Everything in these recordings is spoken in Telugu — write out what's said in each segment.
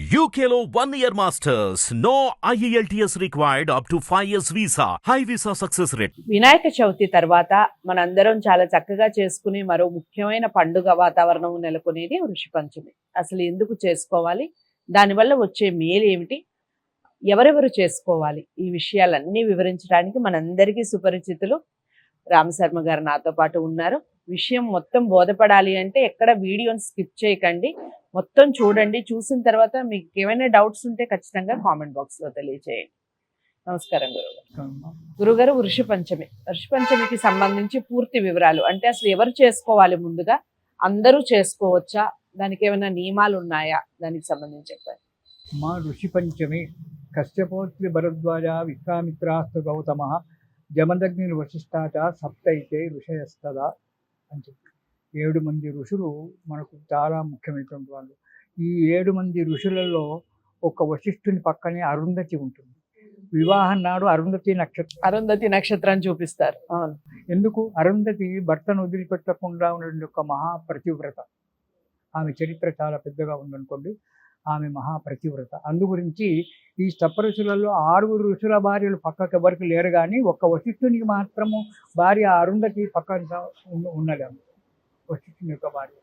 UKLO 1 year masters. No IELTS required up to 5 years visa. High visa success rate. Vinayaka Chavithi తర్వాత మనందరం చాలా చక్కగా చేసుకునే మరో ముఖ్యమైన పండుగ వాతావరణం నెలకొనేది వృషి పంచమి. అసలు ఎందుకు చేసుకోవాలి, దానివల్ల వచ్చే మేలు ఏమిటి, ఎవరెవరు చేసుకోవాలి, ఈ విషయాలన్నీ వివరించడానికి మనందరికీ సుపరిచితులు రామశర్మ గారు నాతో పాటు ఉన్నారు. విషయం మొత్తం బోధపడాలి అంటే ఎక్కడ వీడియోని స్కిప్ చేయకండి, మొత్తం చూడండి. చూసిన తర్వాత మీకు ఏమైనా డౌట్స్ ఉంటే ఖచ్చితంగా కామెంట్ బాక్స్లో తెలియజేయండి. నమస్కారం గురుగారు. గురుగారు, వృషి పంచమికి సంబంధించి పూర్తి వివరాలు, అంటే అసలు ఎవరు చేసుకోవాలి, ముందుగా అందరూ చేసుకోవచ్చా, దానికి ఏమైనా నియమాలు ఉన్నాయా, దానికి సంబంధించి చెప్పండి. మా ఋషి పంచమి కశ్యపోత్రి భరద్వాజ విశ్వామిత్రాస్తు గౌతమ జమదగ్ని వశిష్ఠాచ సప్తైతే ఋషయస్తదా అని చెప్పి 7 మంది ఋషులు మనకు చాలా ముఖ్యమైనటువంటి వాళ్ళు. ఈ 7 మంది ఋషులలో ఒక వశిష్ఠుని పక్కనే అరుంధతి ఉంటుంది. వివాహం నాడు అరుంధతి నక్షత్రాన్ని చూపిస్తారు. అవును, ఎందుకు? అరుంధతి భర్తను వదిలిపెట్టకుండా ఉన్న ఒక మహాప్రతివ్రత. ఆమె చరిత్ర చాలా పెద్దగా ఉందనుకోండి. ఆమె మహాప్రతివ్రత. అందుగురించి ఈ సప్తఋషులలో 6 ఋషుల భార్యలు పక్కకు ఎవరికి లేరు, కానీ ఒక్క వశిష్ఠునికి మాత్రము భార్య అరుంధతి పక్కన ఉన్నది. వశిష్ఠుని యొక్క భార్య.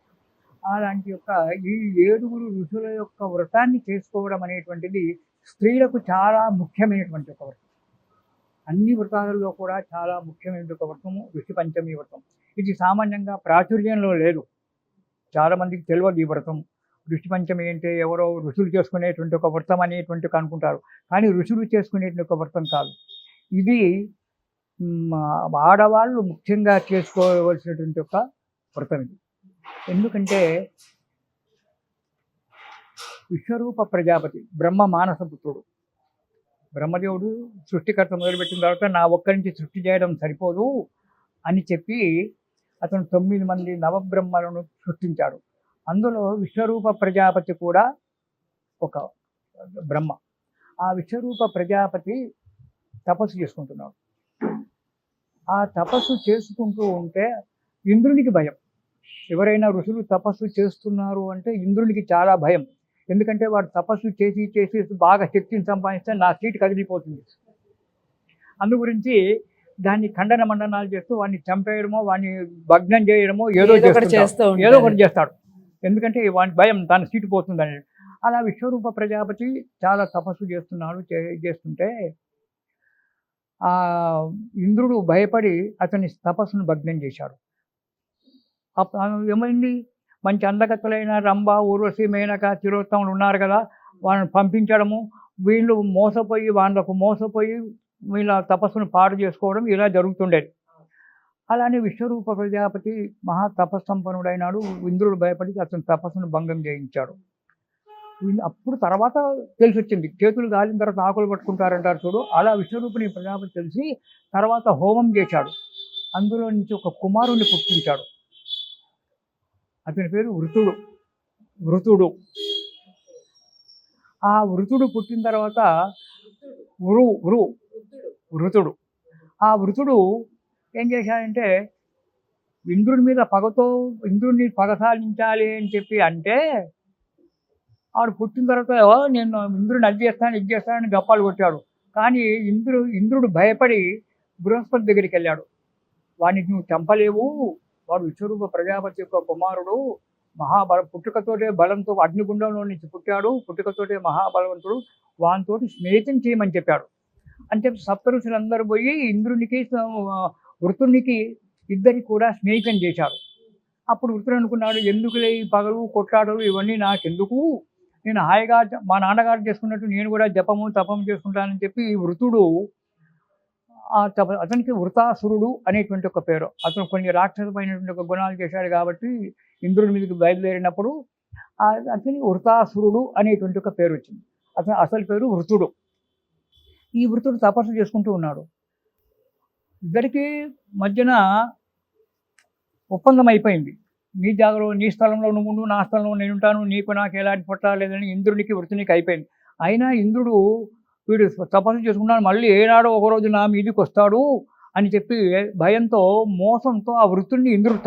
అలాంటి యొక్క ఈ 7 ఋషుల యొక్క వ్రతాన్ని చేసుకోవడం అనేటువంటిది స్త్రీలకు చాలా ముఖ్యమైనటువంటి ఒక వ్రతం. అన్ని వ్రతాలలో కూడా చాలా ముఖ్యమైన ఒక వ్రతము ఋషి పంచమి వ్రతం. ఇది సామాన్యంగా ప్రాచుర్యంలో లేదు, చాలామందికి తెలియదు ఈ వ్రతం. ఋషి పంచమి అంటే ఎవరో ఋషులు చేసుకునేటువంటి ఒక వ్రతం అనేటువంటి అనుకుంటారు, కానీ ఋషులు చేసుకునేటువంటి ఒక వ్రతం కాదు. ఇది ఆడవాళ్ళు ముఖ్యంగా చేసుకోవలసినటువంటి ఒక వ్రతం ఇది. ఎందుకంటే విశ్వరూప ప్రజాపతి బ్రహ్మ మానసపుత్రుడు. బ్రహ్మదేవుడు సృష్టికర్త మొదలుపెట్టిన తర్వాత నా ఒక్కరి నుంచి సృష్టి చేయడం సరిపోదు అని చెప్పి అతను 9 మంది నవబ్రహ్మలను సృష్టించాడు. అందులో విశ్వరూప ప్రజాపతి కూడా ఒక బ్రహ్మ. ఆ విశ్వరూప ప్రజాపతి తపస్సు చేసుకుంటున్నాడు. ఆ తపస్సు చేసుకుంటూ ఉంటే ఇంద్రునికి భయం. ఎవరైనా ఋషులు తపస్సు చేస్తున్నారు అంటే ఇంద్రునికి చాలా భయం. ఎందుకంటే వాడు తపస్సు చేసి చేసి బాగా శక్తిని సంపాదిస్తే నా సీటు కదిలిపోతుంది. అందు గురించి దాన్ని ఖండన మండనాలు చేస్తూ వాడిని చంపేయడమో, వాడిని భగ్నం చేయడమో ఏదో ఒకటి చేస్తాడు. ఎందుకంటే వాడి భయం, తన సీటు పోతుందని. అలా విశ్వరూప ప్రజాపతి చాలా తపస్సు చేస్తుంటే ఆ ఇంద్రుడు భయపడి అతని తపస్సును భగ్నం చేశాడు. ఏమైంది? మంచి అందగతులైన రంభ, ఊర్వశి, మేనక, తిరోత్తములు ఉన్నారు కదా, వాళ్ళని పంపించడము, వీళ్ళు మోసపోయి వీళ్ళ తపస్సును పాడు చేసుకోవడం ఇలా జరుగుతుండేది. అలానే విశ్వరూప ప్రజాపతి మహా తపస్సంపన్నుడైనాడు. ఇంద్రుడు భయపడి అతని తపస్సును భంగం చేయించాడు. అప్పుడు తర్వాత తెలిసి వచ్చింది, చేతులు గాలిన తర్వాత ఆకులు పట్టుకుంటారంటారు చూడు, అలా విశ్వరూపుని ప్రజాపతి తెలిసి తర్వాత హోమం చేశాడు. అందులో నుంచి ఒక కుమారుణ్ణి పుట్టించాడు. అతని పేరు వృతుడు. ఆ వృతుడు పుట్టిన తర్వాత వృతుడు ఆ వృతుడు ఏం చేశాడంటే ఇంద్రుడి మీద ఇంద్రుడిని పగ సాధించాలి అని చెప్పి అంటే ఆడు పుట్టిన తర్వాత నేను ఇంద్రుడిని అది చేస్తానని గప్పాలు కొట్టాడు. కానీ ఇంద్రుడు భయపడి బృహస్పతి దగ్గరికి వెళ్ళాడు. వాడిని నువ్వు చంపలేవు, వాడు విశ్వరూప ప్రజాపతి యొక్క కుమారుడు, పుట్టుకతోటే బలంతో అగ్నిగుండంలో నుంచి పుట్టాడు, పుట్టుకతోటే మహాబలవంతుడు, వానితోటి స్నేహితం చేయమని చెప్పాడు. అంటే సప్తఋషులందరూ పోయి ఇంద్రునికి వృతునికి ఇద్దరికి కూడా స్నేహితం చేశారు. అప్పుడు వృతుడు అనుకున్నాడు, ఎందుకులే ఈ పగలు కొట్లాడలు ఇవన్నీ నాకెందుకు, నేను హాయిగా మా నాన్నగారు చేసుకున్నట్టు నేను కూడా జపము తపము చేసుకుంటానని చెప్పి ఈ వృతుడు అతనికి వృతాసురుడు అనేటువంటి ఒక పేరు. అతను కొన్ని రాక్షసమైనటువంటి ఒక గుణాలు చేశాడు కాబట్టి ఇంద్రుడి మీదకి బయలుదేరినప్పుడు అతని వృతాసురుడు అనేటువంటి ఒక పేరు వచ్చింది. అతని అసలు పేరు వృతుడు. ఈ వృతుడు తపస్సు చేసుకుంటూ ఉన్నాడు. ఇద్దరికి మధ్యన ఒప్పందం అయిపోయింది. నీ స్థలంలో నువ్వు ఉండు, నా స్థలంలో నేను ఉంటాను, నాకు ఎలాంటి పట్టాలేదని ఇంద్రునికి వృతునికి అయిపోయింది. అయినా ఇంద్రుడు వీడు తపస్సు చేసుకున్నాడు, మళ్ళీ ఏనాడో ఒకరోజు నా మీదికి వస్తాడు అని చెప్పి భయంతో మోసంతో ఆ వృతుడిని ఇంద్రుడు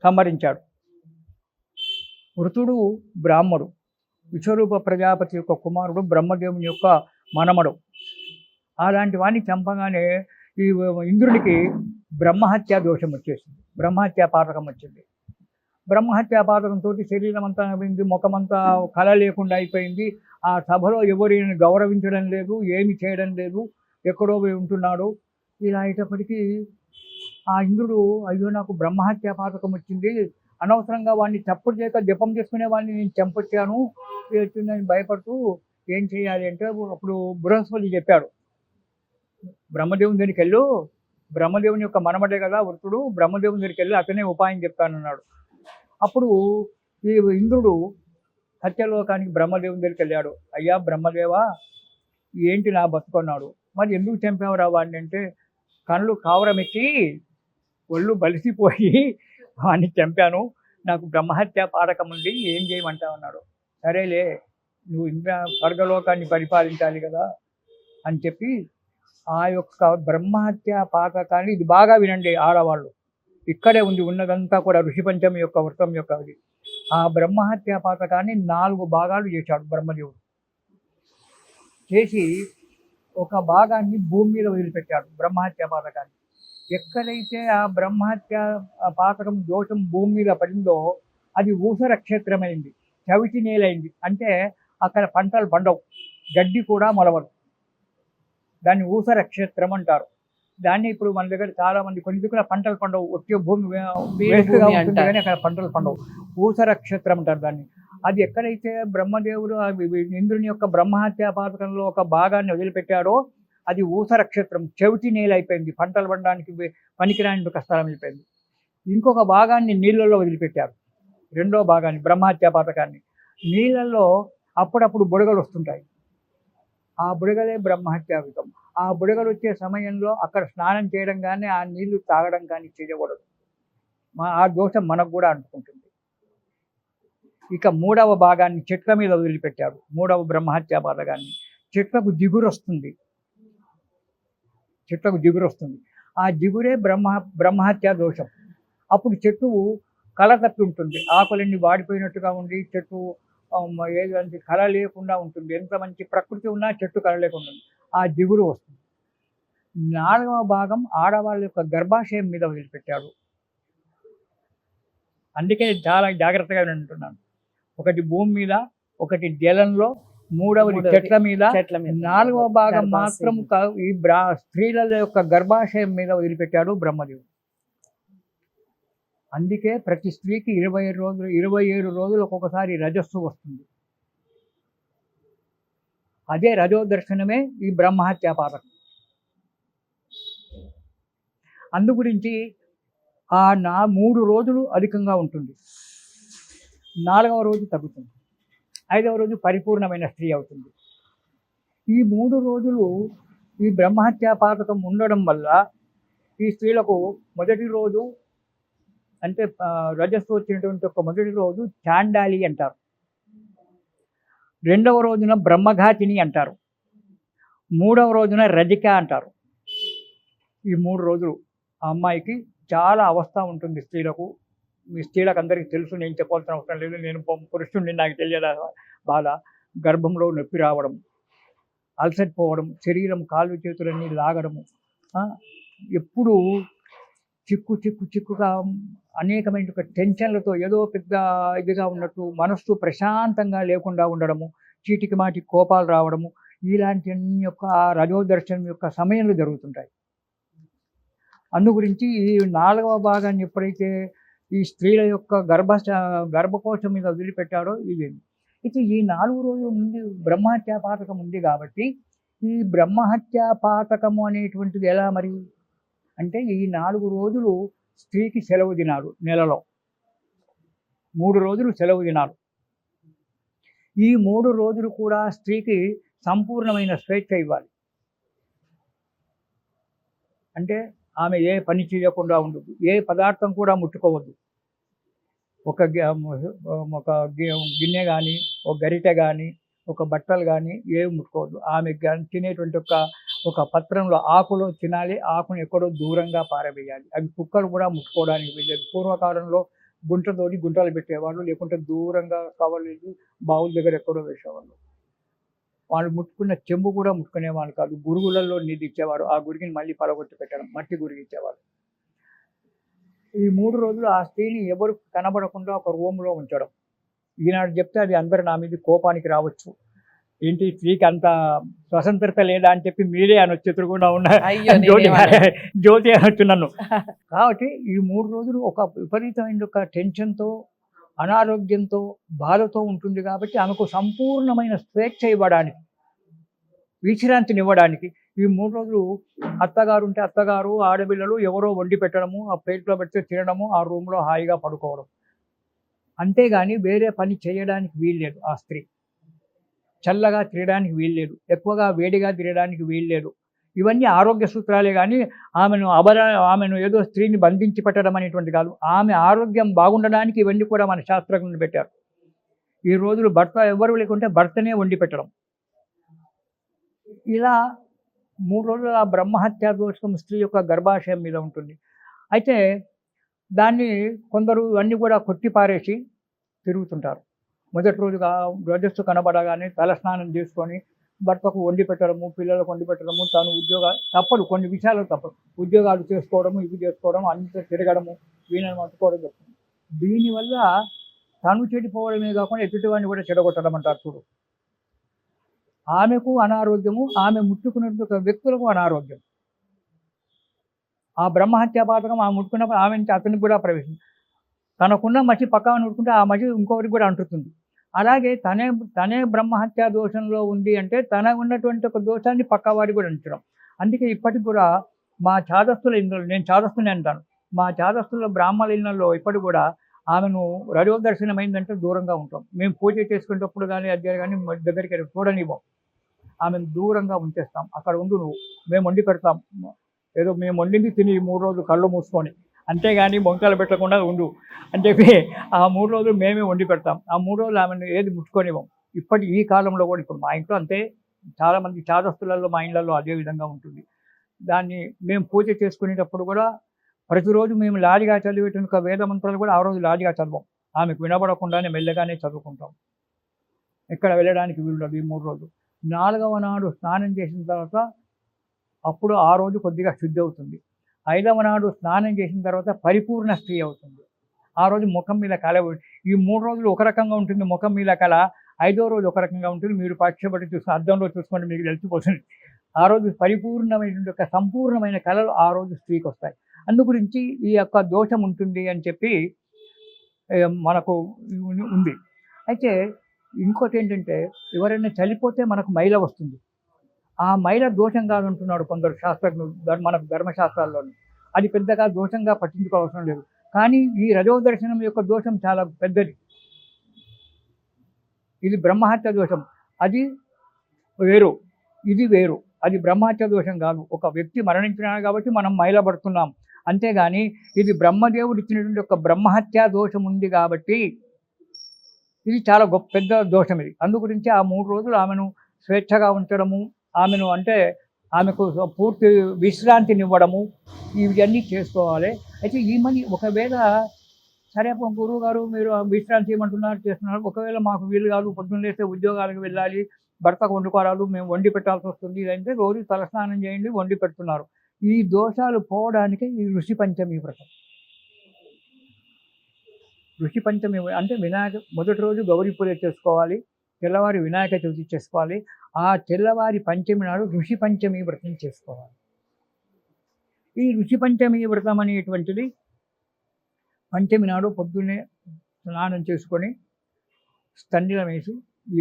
సంహరించాడు. వృతుడు బ్రాహ్మడు, విశ్వరూప ప్రజాపతి యొక్క కుమారుడు, బ్రహ్మదేవుని యొక్క మనమడు. అలాంటి వాడిని చంపగానే ఈ ఇంద్రుడికి బ్రహ్మహత్యా దోషం వచ్చేసింది, బ్రహ్మహత్యా పాతకం వచ్చింది. బ్రహ్మహత్యా పాతకంతో శరీరం అంతా నవ్వింది, ముఖమంతా కళ లేకుండా అయిపోయింది. ఆ సభలో ఎవరిని గౌరవించడం లేదు, ఏమి చేయడం లేదు, ఎక్కడో పోయి ఉంటున్నాడు. ఇలా అయ్యేటప్పటికీ ఆ ఇంద్రుడు, అయ్యో నాకు బ్రహ్మహత్యా పాతకం వచ్చింది, అనవసరంగా వాడిని తప్పుడు చేయక జపం చేసుకునే వాడిని నేను చంపొచ్చాను, నేను భయపడుతూ ఏం చేయాలి అంటే అప్పుడు బృహస్పతి చెప్పాడు, బ్రహ్మదేవుని దగ్గరికి వెళ్ళు, బ్రహ్మదేవుని యొక్క మనమడే కదా వృత్తుడు, బ్రహ్మదేవుని దగ్గరికి వెళ్ళి అతనే ఉపాయం చెప్తానన్నాడు. అప్పుడు ఈ ఇంద్రుడు సత్యలోకానికి బ్రహ్మదేవుని దగ్గరికి వెళ్ళాడు. అయ్యా బ్రహ్మదేవా, ఏంటి నా బతుకున్నాడు, మరి ఎందుకు చంపావురా వాడిని అంటే, కళ్ళు కావరమెక్కి ఒళ్ళు బలిసిపోయి వాడిని చంపాను, నాకు బ్రహ్మహత్య పాతకం ఉంది, ఏం చేయమంటావు అన్నాడు. సరేలే, నువ్వు ఇంకా స్వర్గలోకాన్ని పరిపాలించాలి కదా అని చెప్పి ఆ యొక్క బ్రహ్మహత్య పాతకాన్ని, ఇది బాగా వినండి ఆడవాళ్ళు, ఇక్కడే ఉంది ఉన్నదంతా కూడా ఋషి పంచమి యొక్క వృత్తం యొక్క అది. ఆ బ్రహ్మహత్య పాతకాన్ని 4 భాగాలు చేశాడు బ్రహ్మదేవుడు. చేసి ఒక భాగాన్ని భూమి మీద వదిలిపెట్టాడు బ్రహ్మహత్య పాతకాన్ని. ఎక్కడైతే ఆ బ్రహ్మహత్య పాతకం దోషం భూమి మీద పడిందో అది ఊసర క్షేత్రమైంది, చవిటి నేలైంది. అంటే అక్కడ పంటలు పండవు, గడ్డి కూడా మొలవదు. దాన్ని ఊసర క్షేత్రం అంటారు. దాన్ని ఇప్పుడు మన దగ్గర చాలా మంది కొన్ని దిక్కుల పంటలు పండవు, వచ్చే భూమి వేస్ట్గా ఉంటుంది కానీ అక్కడ పంటలు పండవు, ఊసర క్షేత్రం అంటారు దాన్ని. అది ఎక్కడైతే బ్రహ్మదేవుడు ఇంద్రుని యొక్క బ్రహ్మహత్య పాతకంలో ఒక భాగాన్ని వదిలిపెట్టాడో అది ఊసర క్షేత్రం, చెవిటి నేల అయిపోయింది, పంటలు పండడానికి పనికిరాని ఒక స్థలం అయిపోయింది. ఇంకొక భాగాన్ని నీళ్ళల్లో వదిలిపెట్టారు, రెండో భాగాన్ని బ్రహ్మహత్య పాతకాన్ని. నీళ్ళల్లో అప్పుడప్పుడు బుడగలు వస్తుంటాయి, ఆ బుడగలే బ్రహ్మహత్యాయుతం. ఆ బుడగలు వచ్చే సమయంలో అక్కడ స్నానం చేయడం కానీ ఆ నీళ్లు తాగడం కానీ చేయకూడదు, ఆ దోషం మనకు కూడా అంటుకుంటుంది. ఇక 3వ భాగాన్ని చెట్ల మీద వదిలిపెట్టాడు, 3వ బ్రహ్మహత్యా పాతకాన్ని. చెట్లకు జిగురు వస్తుంది, చెట్లకు జిగురు వస్తుంది, ఆ జిగురే బ్రహ్మహత్యా దోషం. అప్పుడు చెట్టు కళ తప్పి ఉంటుంది, ఆకులన్నీ వాడిపోయినట్టుగా ఉండి చెట్టు ఏదంటే కళ లేకుండా ఉంటుంది. ఎంత మంచి ప్రకృతి ఉన్నా చెట్టు కళ లేకుండా ఉంటుంది, ఆ జిగురు వస్తుంది. 4వ భాగం ఆడవాళ్ళ యొక్క గర్భాశయం మీద వదిలిపెట్టాడు. అందుకే చాలా జాగ్రత్తగా వింటున్నాను. ఒకటి భూమి మీద, ఒకటి జలంలో, 3వది చెట్ల మీద, 4వ భాగం మాత్రం ఈ స్త్రీల యొక్క గర్భాశయం మీద వదిలిపెట్టాడు బ్రహ్మదేవుడు. అందుకే ప్రతి స్త్రీకి 27 రోజులు ఒక్కొక్కసారి రజస్సు వస్తుంది. అదే రజోదర్శనమే ఈ బ్రహ్మహత్యా పాతకం. అందు గురించి ఆ 3 రోజులు అధికంగా ఉంటుంది, 4వ రోజు తగ్గుతుంది, 5వ రోజు పరిపూర్ణమైన స్త్రీ అవుతుంది. ఈ 3 రోజులు ఈ బ్రహ్మహత్యా పాతకం ఉండడం వల్ల ఈ స్త్రీలకు మొదటి రోజు అంటే రజస్సు వచ్చినటువంటి ఒక మొదటి రోజు చాండాలి అంటారు, 2వ రోజున బ్రహ్మఘాతిని అంటారు, 3వ రోజున రజిక అంటారు. ఈ 3 రోజులు ఆ అమ్మాయికి చాలా అవస్థ ఉంటుంది స్త్రీలకు. మీ స్త్రీలకు అందరికీ తెలుసు, నేను చెప్పాల్సిన అవసరం లేదు, నేను పురుషుడిని, నాకు తెలియదా బాధ. గర్భంలో నొప్పి రావడం, అలసటిపోవడం, శరీరం కాళ్ళు చేతులన్నీ లాగడము, ఎప్పుడు చిక్కుగా అనేకమైన టెన్షన్లతో ఏదో పెద్ద ఇదిగా ఉన్నట్టు, మనస్సు ప్రశాంతంగా లేకుండా ఉండడము, చీటికి మాటి కోపాలు రావడము, ఇలాంటి యొక్క రజోదర్శనం యొక్క సమయంలో జరుగుతుంటాయి. అందు గురించి ఈ 4వ భాగాన్ని ఎప్పుడైతే ఈ స్త్రీల యొక్క గర్భకోశం మీద వదిలిపెట్టాడో ఇది. ఇక ఈ 4 రోజుల ముందు బ్రహ్మహత్యా పాతకం ఉంది కాబట్టి ఈ బ్రహ్మహత్యా పాతకము అనేటువంటిది ఎలా మరి అంటే, ఈ 4 రోజులు స్త్రీకి సెలవు దినాలు, నెలలో 3 రోజులు సెలవు దినాలు. ఈ 3 రోజులు కూడా స్త్రీకి సంపూర్ణమైన స్వేచ్ఛ ఇవ్వాలి. అంటే ఆమె ఏ పని చేయకుండా ఉండదు, ఏ పదార్థం కూడా ముట్టుకోవద్దు. ఒక గిన్నె కానీ, ఒక గరిటె కానీ, ఒక బట్టలు కానీ ఏవి ముట్టుకోవద్దు. ఆమె తినేటువంటి ఒక పత్రంలో ఆకులో తినాలి, ఆకును ఎక్కడో దూరంగా పారవేయాలి. అవి కుక్కలు కూడా ముట్టుకోవడానికి వెళ్ళేది. పూర్వకాలంలో గుంటతోని గుంటలు పెట్టేవాళ్ళు, లేకుంటే దూరంగా కవర్లు బావుల దగ్గర ఎక్కడో వేసేవాళ్ళు. వాళ్ళు ముట్టుకున్న చెంబు కూడా ముట్టుకునేవాళ్ళు కాదు. గురుగులలో నీళ్ళు ఇచ్చేవారు. ఆ గురిగిని మళ్ళీ పడగొట్టి పెట్టడం, మట్టి గురిగి ఇచ్చేవారు. ఈ 3 రోజులు ఆ స్త్రీని ఎవరు కనబడకుండా ఒక రూమ్‌లో ఉంచడం. ఈనాడు చెప్తే అది అందరు నా మీద కోపానికి రావచ్చు. ఏంటి స్త్రీకి అంత స్వతంత్రత లేదా అని చెప్పి మీరే అనొచ్చు, ఎదురుగుండా ఉన్న అయ్యో జ్యోతి నేనేమనను. జ్యోతి అనొచ్చు నన్ను. కాబట్టి ఈ 3 రోజులు ఒక విపరీతమైన ఒక టెన్షన్‌తో, అనారోగ్యంతో, బాధతో ఉంటుంది కాబట్టి ఆమెకు సంపూర్ణమైన స్వేచ్ఛ ఇవ్వడానికి, విశ్రాంతినివ్వడానికి ఈ 3 రోజులు అత్తగారు ఉంటే అత్తగారు, ఆడపిల్లలు ఎవరో వండి పెట్టడము, ఆ ప్లేట్‌లో పెడితే తినడము, ఆ రూమ్‌లో హాయిగా పడుకోవడం. అంతేగాని వేరే పని చేయడానికి వీల్లేదు. ఆ స్త్రీ చల్లగా తిరగడానికి వీల్లేదు, ఎక్కువగా వేడిగా తిరగడానికి వీల్లేదు. ఇవన్నీ ఆరోగ్య సూత్రాలే గానీ ఆమెను ఏదో స్త్రీని బంధించి పెట్టడం అనేటువంటి కాదు. ఆమె ఆరోగ్యం బాగుండడానికి ఇవన్నీ కూడా మన శాస్త్రజ్ఞులు పెట్టారు. ఈ రోజులు భర్త ఎవ్వరు లేకుంటే భర్తనే వండి పెట్టడం. ఇలా 3 రోజులు ఆ బ్రహ్మహత్యా దోషం స్త్రీ యొక్క గర్భాశయం మీద ఉంటుంది. అయితే దాన్ని కొందరు ఇవన్నీ కూడా కొట్టిపారేసి తిరుగుతుంటారు. మొదటి రోజుగా రజస్సు కనబడగానే తలస్నానం చేసుకొని భర్తకు వండి పెట్టడము, పిల్లలకు వండి పెట్టడము, తాను తప్పదు, కొన్ని విషయాలు తప్పదు. ఉద్యోగాలు చేసుకోవడము, ఇవి చేసుకోవడం, అంతా తిరగడము, వీళ్ళని పట్టుకోవడం జరుగుతుంది. దీనివల్ల తను చెడిపోవడమే కాకుండా ఎదుటివాడిని కూడా చెడగొట్టడం అంటారు చూడు. ఆమెకు అనారోగ్యము, ఆమె ముట్టుకున్నటువంటి వ్యక్తులకు అనారోగ్యం. ఆ బ్రహ్మహత్యా పాతకం ఆమె ముట్టుకున్నప్పుడు ఆమె నుంచి అతనికి కూడా ప్రవేశించింది. తనకున్న మసి పక్కన ముట్టుకుంటే ఆ మసి ఇంకొకరికి కూడా అంటుతుంది. అలాగే తనే బ్రహ్మహత్యా దోషంలో ఉంది అంటే తన ఉన్నటువంటి ఒక దోషాన్ని పక్కవాడికి కూడా అంటడం. అందుకే ఇప్పటికి కూడా మా చాదస్తుల ఇళ్ళలో, నేను చాదస్తుని అంటాను, మా చాదస్తుల బ్రాహ్మణ ఇళ్ళల్లో ఇప్పటికి కూడా ఆమెను రజో దర్శనమైందంటే దూరంగా ఉంటాం. మేము పూజ చేసుకునేటప్పుడు కానీ అదే కానీ దగ్గరికి చూడనివ్వం. ఆమెను దూరంగా ఉంచేస్తాం. అక్కడ ఉండు నువ్వు, మేము వండి పెడతాం, ఏదో మేము వండింది తిని 3 రోజులు కళ్ళు మూసుకొని, అంతేగాని బొంకాలు పెట్టకుండా ఉండు అని చెప్పి ఆ 3 రోజులు మేమే వండి పెడతాం. ఆ 3 రోజులు ఆమెను ఏది ముట్టుకొనివ్వం. ఈ కాలంలో కూడా ఇప్పుడు మా ఇంట్లో అంతే, చాలామంది చాదస్తులలో మా ఇళ్ళల్లో అదే విధంగా ఉంటుంది. దాన్ని మేము పూజ చేసుకునేటప్పుడు కూడా ప్రతిరోజు మేము లాజిగా చదివేటువంటి ఒక వేద మంత్రాలు కూడా ఆ రోజు లాజిగా చదవం. ఆమెకు వినబడకుండానే మెల్లగానే చదువుకుంటాం. ఎక్కడ వెళ్ళడానికి వీలుండదు ఈ 3 రోజులు. 4వ నాడు స్నానం చేసిన తర్వాత అప్పుడు ఆ రోజు కొద్దిగా శుద్ధి అవుతుంది. 5వ నాడు స్నానం చేసిన తర్వాత పరిపూర్ణ స్త్రీ అవుతుంది. ఆ రోజు ముఖం మీద కళ, ఈ 3 రోజులు ఒక రకంగా ఉంటుంది ముఖం మీద కళ, 5వ రోజు ఒక రకంగా ఉంటుంది. మీరు పక్షపట్టి చూసుకుని అద్దంలో చూసుకోండి, మీకు తెలిసిపోతుంది. ఆ రోజు పరిపూర్ణమైనటువంటి ఒక సంపూర్ణమైన కళలు ఆ రోజు స్త్రీకి వస్తాయి. అందు గురించి ఈ యొక్క దోషం ఉంటుంది అని చెప్పి మనకు ఉంది. అయితే ఇంకోటి ఏంటంటే, ఎవరైనా చనిపోతే మనకు మైల వస్తుంది. ఆ మైల దోషం కాదంటున్నాడు కొందరు శాస్త్రజ్ఞులు, మనకు ధర్మశాస్త్రాల్లోని. అది పెద్దగా దోషంగా పట్టించుకోవాల్సిన లేదు. కానీ ఈ రజో దర్శనం యొక్క దోషం చాలా పెద్దది. ఇది బ్రహ్మహత్య దోషం, అది వేరు, ఇది వేరు. అది బ్రహ్మహత్య దోషం కాదు. ఒక వ్యక్తి మరణించినాడు కాబట్టి మనం మైలపడుతున్నాం. అంతేగాని ఇది బ్రహ్మదేవుడు ఇచ్చినటువంటి ఒక బ్రహ్మహత్యా దోషం ఉంది కాబట్టి ఇది చాలా పెద్ద దోషం ఇది. అందు గురించి ఆ 3 రోజులు ఆమెను స్వేచ్ఛగా ఉంచడము, ఆమెకు పూర్తి విశ్రాంతినివ్వడము, ఇవన్నీ చేసుకోవాలి. అయితే ఈమెని ఒకవేళ సరే గురువు గారు మీరు విశ్రాంతి ఇవ్వమంటున్నారు, చేస్తున్నారు, ఒకవేళ మాకు వీలు కాదు, పొద్దున్న లేస్తే ఉద్యోగాలకు వెళ్ళాలి, భర్తకు వండుకోరాదు, మేము వండి పెట్టాల్సి వస్తుంది అంటే రోజు తలస్నానం చేయండి, వండి పెడుతున్నారు. ఈ దోషాలు పోవడానికి ఈ ఋషి పంచమి వ్రతం. ఋషి పంచమి అంటే మొదటి రోజు గౌరీ పూజ చేసుకోవాలి, తెల్లవారి వినాయక చవితి చేసుకోవాలి, ఆ తెల్లవారి పంచమి నాడు ఋషి పంచమి వ్రతం చేసుకోవాలి. ఈ ఋషి పంచమి వ్రతం అనేటువంటిది పంచమి నాడు పొద్దున్నే స్నానం చేసుకొని స్తన్యం వేసి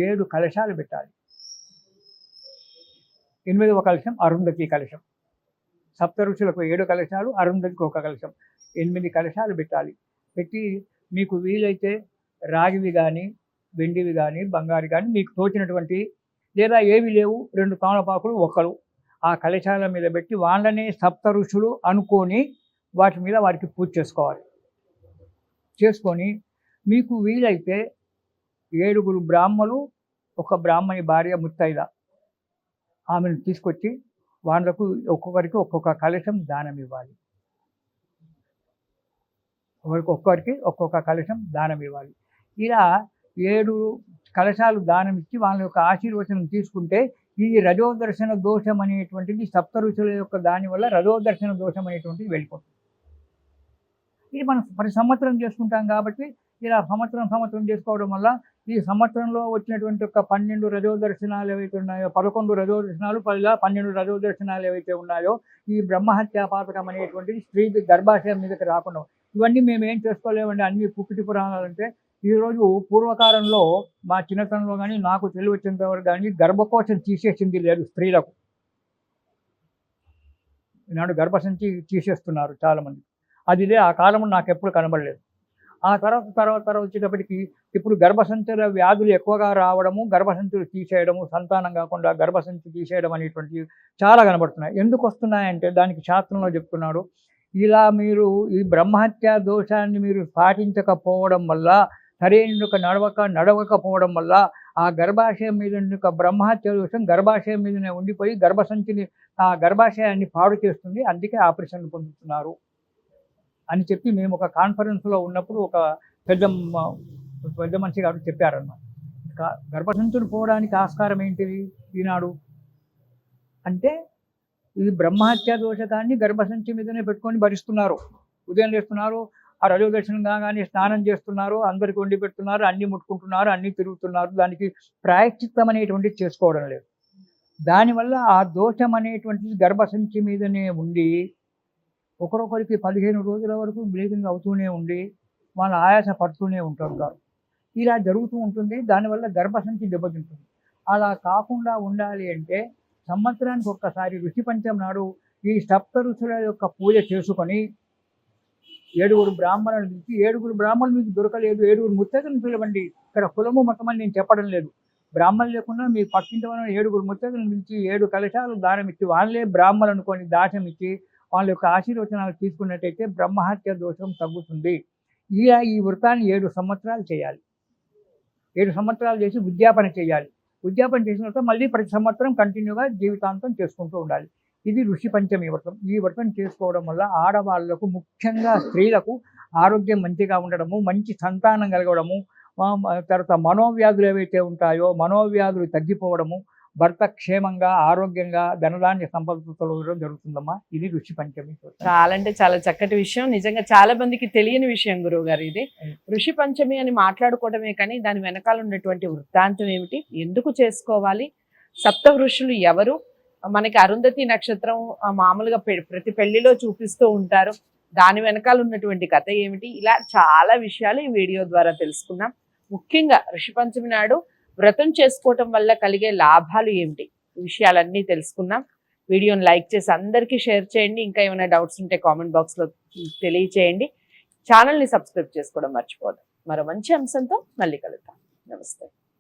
7 కలశాలు పెట్టాలి. 8వ కలశం అరుంధతి కలశం. సప్త ఋషులకు 7 కలశాలు, అరుంధతికి 1 కలశం, 8 కలశాలు పెట్టాలి. పెట్టి మీకు వీలైతే రాగివి కానీ, వెండివి కానీ, బంగారు కానీ, మీకు తోచినటువంటి, లేదా ఏవి లేవు 2 తమలపాకులు ఒక్కలు ఆ కలశాల మీద పెట్టి వాళ్ళనే సప్త ఋషులు అనుకొని వాటి మీద వారికి పూజ చేసుకోవాలి. చేసుకొని మీకు వీలైతే 7 బ్రాహ్మలు, 1 బ్రాహ్మణి భార్య ముత్తైద ఆమెను తీసుకొచ్చి వాళ్ళకు ఒక్కొక్కరికి ఒక్కొక్క కలశం దానం ఇవ్వాలి. ఒక్కొక్కరికి ఒక్కొక్క కలశం దానం ఇవ్వాలి. ఇలా 7 కలశాలు దానం ఇచ్చి వాళ్ళ యొక్క ఆశీర్వచనం తీసుకుంటే ఈ రజోదర్శన దోషం అనేటువంటిది సప్త ఋషుల యొక్క దాని వల్ల రజోదర్శన దోషం అనేటువంటిది వెళ్ళిపోతుంది. ఇది మనం ప్రతి సంవత్సరం చేసుకుంటాం కాబట్టి ఇలా సంవత్సరం చేసుకోవడం వల్ల ఈ సంవత్సరంలో వచ్చినటువంటి ఒక 12 రజోదర్శనాలు ఏవైతే ఉన్నాయో 11 రజోదర్శనాలు 12 రజోదర్శనాలు ఏవైతే ఉన్నాయో ఈ బ్రహ్మహత్యా పాతకం అనేటువంటిది స్త్రీ గర్భాశయం మీదకి రాకుండా ఇవన్నీ మేము ఏం చేసుకోలేమండి. అన్ని పుక్కిటి పురాణాలు అంటే ఈరోజు పూర్వకాలంలో మా చిన్నతనంలో కానీ నాకు తెలివి వచ్చేంత వరకు కానీ గర్భకోశం తీసేసింది లేదు స్త్రీలకు. ఈనాడు గర్భసంచి తీసేస్తున్నారు చాలామంది. అది ఇదే ఆ కాలంలో నాకు ఎప్పుడు కనబడలేదు. ఆ తర్వాత వచ్చేటప్పటికి ఇప్పుడు గర్భసంచుల వ్యాధులు ఎక్కువగా రావడము, గర్భసంచులు తీసేయడము, సంతానం కాకుండా గర్భసంచి తీసేయడం అనేటువంటివి చాలా కనబడుతున్నాయి. ఎందుకు వస్తున్నాయంటే దానికి శాస్త్రంలో చెప్తున్నాడు, ఇలా మీరు ఈ బ్రహ్మహత్యా దోషాన్ని మీరు పాటించకపోవడం వల్ల సరైన నడవకపోవడం వల్ల ఆ గర్భాశయం మీద బ్రహ్మహత్య దోషం గర్భాశయం మీదనే ఉండిపోయి గర్భసంచిని ఆ గర్భాశయాన్ని పాడు చేస్తుంది. అందుకే ఆపరేషన్లు పొందుతున్నారు అని చెప్పి మేము ఒక కాన్ఫరెన్స్లో ఉన్నప్పుడు ఒక పెద్ద మనిషి గారు చెప్పారన్నమాట. గర్భసంచులు పోవడానికి ఆస్కారం ఏంటిది ఈనాడు అంటే ఈ బ్రహ్మహత్యా దోషకాన్ని గర్భసంచి మీదనే పెట్టుకొని భరిస్తున్నారు. ఉదయం చేస్తున్నారు, ఆ రజోదర్శనం కాగానే స్నానం చేస్తున్నారు, అందరికి వండి పెడుతున్నారు, అన్నీ ముట్టుకుంటున్నారు, అన్నీ తిరుగుతున్నారు. దానికి ప్రాయశ్చిత్తం అనేటువంటిది చేసుకోవడం లేదు. దానివల్ల ఆ దోషం అనేటువంటిది గర్భసంచి మీదనే ఉండి ఒకరొకరికి 15 రోజుల వరకు బ్లీడింగ్ అవుతూనే ఉండి వాళ్ళ ఆయాస పడుతూనే ఉంటారు. ఇలా జరుగుతూ ఉంటుంది. దానివల్ల గర్భసంచి దెబ్బతింటుంది. అలా కాకుండా ఉండాలి అంటే సంవత్సరానికి ఒక్కసారి ఋషి పంచం నాడు ఈ సప్త ఋషుల యొక్క పూజ చేసుకొని 7 బ్రాహ్మణులు పిలిచి 7 బ్రాహ్మణులు మీకు దొరకలేదు 7 ముత్తైదులను పిలవండి. ఇక్కడ కులము మొత్తమని నేను చెప్పడం లేదు. బ్రాహ్మణులు లేకుండా మీ పక్కింటి వాళ్ళ 7 ముత్తైదులను పిలిచి 7 కలశాలు దానం ఇచ్చి వాళ్ళే బ్రాహ్మణులు అనుకొని దానం ఇచ్చి వాళ్ళ యొక్క ఆశీర్వచనాలు తీసుకున్నట్టయితే బ్రహ్మహత్య దోషం తగ్గుతుంది. ఈ వృత్తాన్ని 7 సంవత్సరాలు చేయాలి. 7 సంవత్సరాలు చేసి ఉద్యాపన చేయాలి. ఉద్యాపన చేసిన తర్వాత మళ్ళీ ప్రతి సంవత్సరం కంటిన్యూగా జీవితాంతం చేసుకుంటూ ఉండాలి. ఇది ఋషి పంచమి వ్రతం. ఈ వ్రతం చేసుకోవడం వల్ల ఆడవాళ్లకు ముఖ్యంగా స్త్రీలకు ఆరోగ్యం మంచిగా ఉండడము, మంచి సంతానం కలగడము, తర్వాత మనోవ్యాధులు ఏవైతే ఉంటాయో మనోవ్యాధులు తగ్గిపోవడము, భర్త క్షేమంగా ఆరోగ్యంగా ధనధాన్య సంపదతో జరుగుతుందమ్మా. ఇది ఋషి పంచమి. చాలా అంటే చాలా చక్కటి విషయం. నిజంగా చాలా మందికి తెలియని విషయం గురువు గారు ఇది. ఋషి పంచమి అని మాట్లాడుకోవడమే కానీ దాని వెనకాల ఉన్నటువంటి వృత్తాంతం ఏమిటి, ఎందుకు చేసుకోవాలి, సప్త ఋషులు ఎవరు, మనకి అరుంధతి నక్షత్రం మామూలుగా ప్రతి పెళ్లిలో చూపిస్తూ ఉంటారు, దాని వెనకాల ఉన్నటువంటి కథ ఏమిటి, ఇలా చాలా విషయాలు ఈ వీడియో ద్వారా తెలుసుకున్నాం. ముఖ్యంగా ఋషి పంచమి నాడు వ్రతం చేసుకోవటం వల్ల కలిగే లాభాలు ఏమిటి, ఈ విషయాలన్నీ తెలుసుకున్నాం. వీడియోని లైక్ చేసి అందరికీ షేర్ చేయండి. ఇంకా ఏమైనా డౌట్స్ ఉంటే కామెంట్ బాక్స్లో తెలియచేయండి. ఛానల్ని సబ్స్క్రైబ్ చేసుకోవడం మర్చిపోదు. మరో మంచి అంశంతో మళ్ళీ కలుద్దాం. నమస్తే.